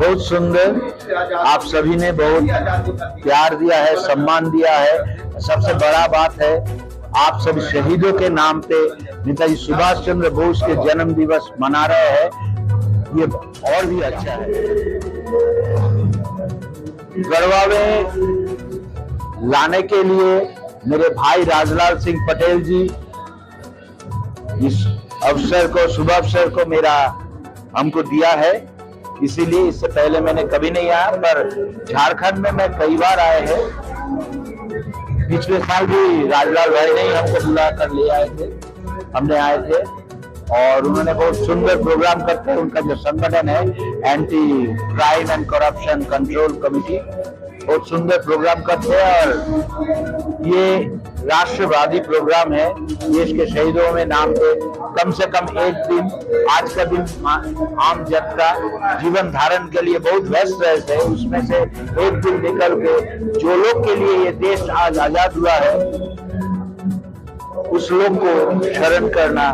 बहुत सुंदर, आप सभी ने बहुत प्यार दिया है, सम्मान दिया है। सबसे बड़ा बात है, आप सभी शहीदों के नाम पे नेताजी सुभाष चंद्र बोस के जन्म दिवस मना रहे हैं, ये और भी अच्छा है। गढ़वा में लाने के लिए मेरे भाई राजलाल सिंह पटेल जी इस अवसर को, शुभ अवसर को हमको दिया है, इसीलिए इससे पहले मैंने कभी नहीं आया, पर झारखंड में मैं कई बार आए हैं। पिछले साल भी राजलाल भाई ने हमको बुला कर ले आए थे, हमने आए थे और उन्होंने बहुत सुंदर प्रोग्राम करते हैं। उनका जो संगठन है anti crime and corruption control committee, बहुत सुंदर प्रोग्राम करते हैं और ये राष्ट्रवादी प्रोग्राम है। देश के शहीदों में नाम पे कम से कम एक दिन, आज का दिन आम जन का जीवन धारण के लिए बहुत व्यस्त रहते हैं, उसमें से एक दिन निकल के जो लोग के लिए ये देश आज आजाद हुआ है उस लोग को शरण करना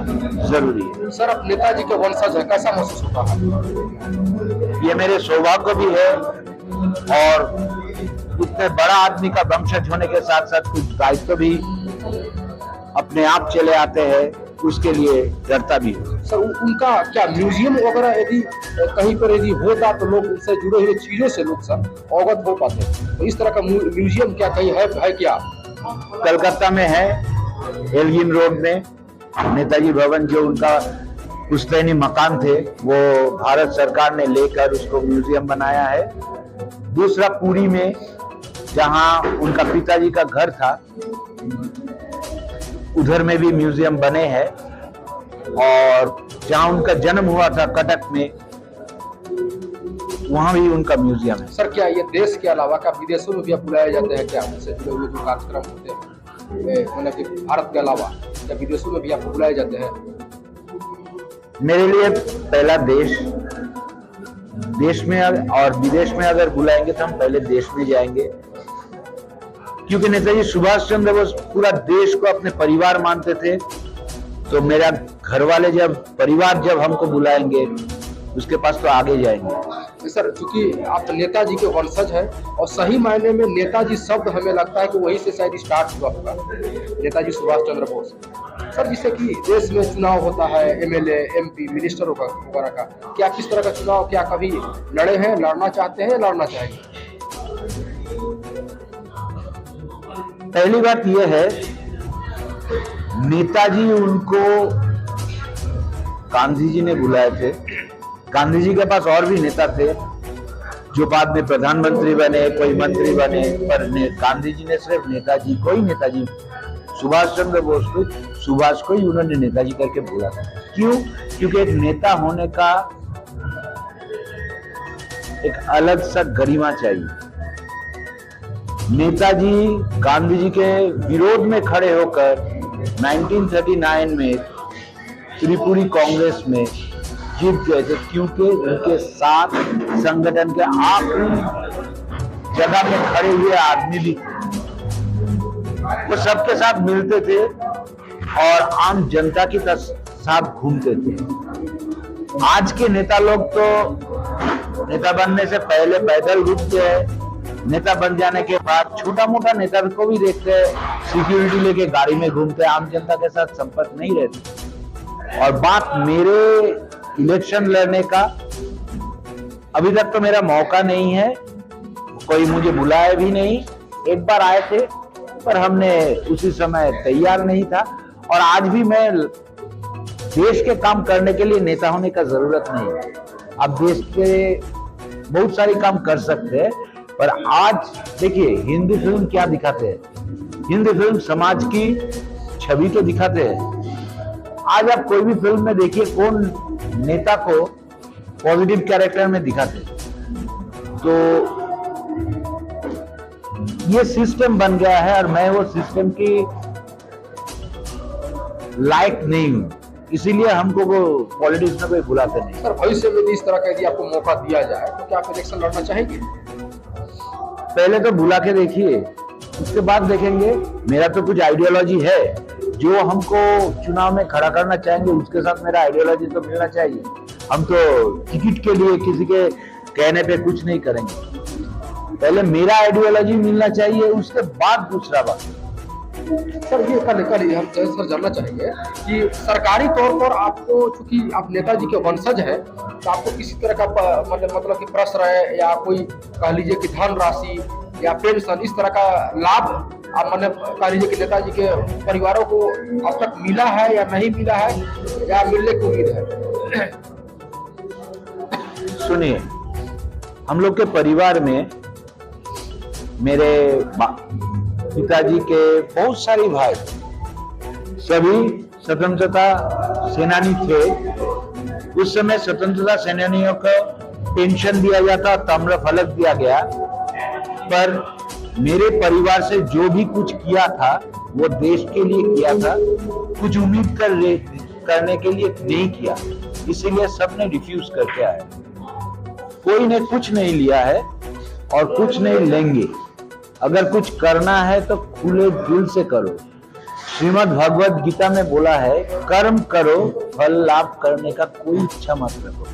जरूरी है। सर, अब नेताजी के वंशज है, कैसा महसूस होता है? ये मेरे सौभाग्य भी है और इतने बड़ा आदमी का वंशज होने के साथ साथ कुछ दायित्व भी अपने आप चले आते हैं, उसके लिए डरता भी हूँ। सर, उनका क्या म्यूजियम वगैरह यदि कहीं पर यदि होता तो लोग उनसे जुड़े हुए चीजों से लोग सर अवगत हो पाते, तो इस तरह का म्यूजियम क्या कहीं है क्या? कलकत्ता में है, एल्गिन रोड में नेताजी भवन, जो उनका पुश्तैनी मकान थे वो भारत सरकार ने लेकर उसको म्यूजियम बनाया है। दूसरा पुरी में जहां उनका पिताजी का घर था, उधर में भी म्यूजियम बने हैं और जहां उनका जन्म हुआ था कटक में, वहां भी उनका म्यूजियम है। सर, क्या ये देश के अलावा क्या विदेशों में भी आप बुलाए जाते हैं क्या? उनसे जुड़े हुए जो कार्यक्रम होते हैं मतलब कि भारत के अलावा क्या विदेशों में भी आपको बुलाए जाते हैं? मेरे लिए पहला देश में और विदेश में अगर बुलाएंगे तो हम पहले देश में जाएंगे, क्योंकि नेताजी सुभाष चंद्र बोस पूरा देश को अपने परिवार मानते थे। तो मेरा घर वाले परिवार जब हमको बुलाएंगे उसके पास तो आगे जाएंगे। सर, चूंकि आप नेताजी के वंशज हैं और सही मायने में नेताजी शब्द हमें लगता है कि वहीं से शायद स्टार्ट हुआ होगा, नेताजी सुभाष चंद्र बोस। सर, जिससे कि देश में चुनाव होता है, एमएलए, एमपी, मिनिस्टर वगैरह का, क्या किस तरह का चुनाव क्या कभी लड़े हैं, लड़ना चाहते हैं, लड़ना चाहेंगे? पहली बात यह है, नेताजी उनको गांधी जी ने बुलाए थे। गांधी जी के पास और भी नेता थे जो बाद में प्रधानमंत्री बने, कोई मंत्री बने, पर गांधी जी ने सिर्फ नेताजी सुभाष चंद्र बोस को, सुभाष को ही उन्होंने नेताजी करके बोला था। क्यों? क्योंकि एक नेता होने का एक अलग सा गरिमा चाहिए। नेताजी गांधी जी के विरोध में खड़े होकर 1939 में त्रिपुरी कांग्रेस में जीत गए थे, क्योंकि उनके साथ संगठन के आखिरी जगह में खड़े हुए आदमी भी थे। वो सबके साथ मिलते थे और आम जनता के साथ घूमते थे। आज के नेता लोग तो नेता बनने से पहले पैदल घूमते हैं, नेता बन जाने के बाद छोटा मोटा नेता को भी देखते हैं सिक्योरिटी लेके गाड़ी में घूमते हैं, आम जनता के साथ संपर्क नहीं रहते। और बात मेरे इलेक्शन लड़ने का, अभी तक तो मेरा मौका नहीं है, कोई मुझे बुलाया भी नहीं। एक बार आए थे पर हमने उसी समय तैयार नहीं था, और आज भी मैं देश के काम करने के लिए नेता होने का जरूरत नहीं है। आप देश के बहुत सारे काम कर सकते हैं, पर आज देखिए हिंदी फिल्म क्या दिखाते हैं, हिंदी फिल्म समाज की छवि तो दिखाते हैं। आज आप कोई भी फिल्म में देखिए कौन नेता को पॉजिटिव कैरेक्टर में दिखाते हैं। तो ये सिस्टम बन गया है और मैं वो सिस्टम की लायक नहीं हूं, इसीलिए हमको वो पॉलिटिक्स में कोई बुलाते नहीं। सर, भविष्य में भी इस तरह का यदि आपको मौका दिया जाए तो क्या आप इलेक्शन लड़ना चाहेंगे? पहले तो बुला के देखिए, उसके बाद देखेंगे। मेरा तो कुछ आइडियोलॉजी है, जो हमको चुनाव में खड़ा करना चाहेंगे उसके साथ मेरा आइडियोलॉजी तो मिलना चाहिए। हम तो टिकट के लिए किसी के कहने पे कुछ नहीं करेंगे। पहले मेरा आइडियोलॉजी मिलना चाहिए, उसके बाद दूसरा बात। सर ये कल हम सर जानना चाहेंगे कि सरकारी तौर पर आपको, चूंकि आप नेताजी के वंशज हैं, तो आपको किसी तरह का मतलब कि प्रश्रय या कोई कह लीजिए कि धन राशि या पेंशन इस तरह का लाभ आप मतलब कह लीजिए कि नेताजी के परिवारों को अब तक मिला है या नहीं मिला है या मिलने की उम्मीद है? सुनिए, हम लोग के परिवार में मेरे पिताजी के बहुत सारे भाई सभी स्वतंत्रता सेनानी थे। उस समय स्वतंत्रता सेनानियों को पेंशन दिया जाता, ताम्र फलक दिया गया, पर मेरे परिवार से जो भी कुछ किया था वो देश के लिए किया था, कुछ उम्मीद करने के लिए नहीं किया, इसीलिए सबने रिफ्यूज करके आए। कोई ने कुछ नहीं लिया है और कुछ नहीं लेंगे। अगर कुछ करना है तो खुले दिल से करो। श्रीमद् भगवद गीता में बोला है, कर्म करो, फल लाभ करने का कोई इच्छा मत रखो।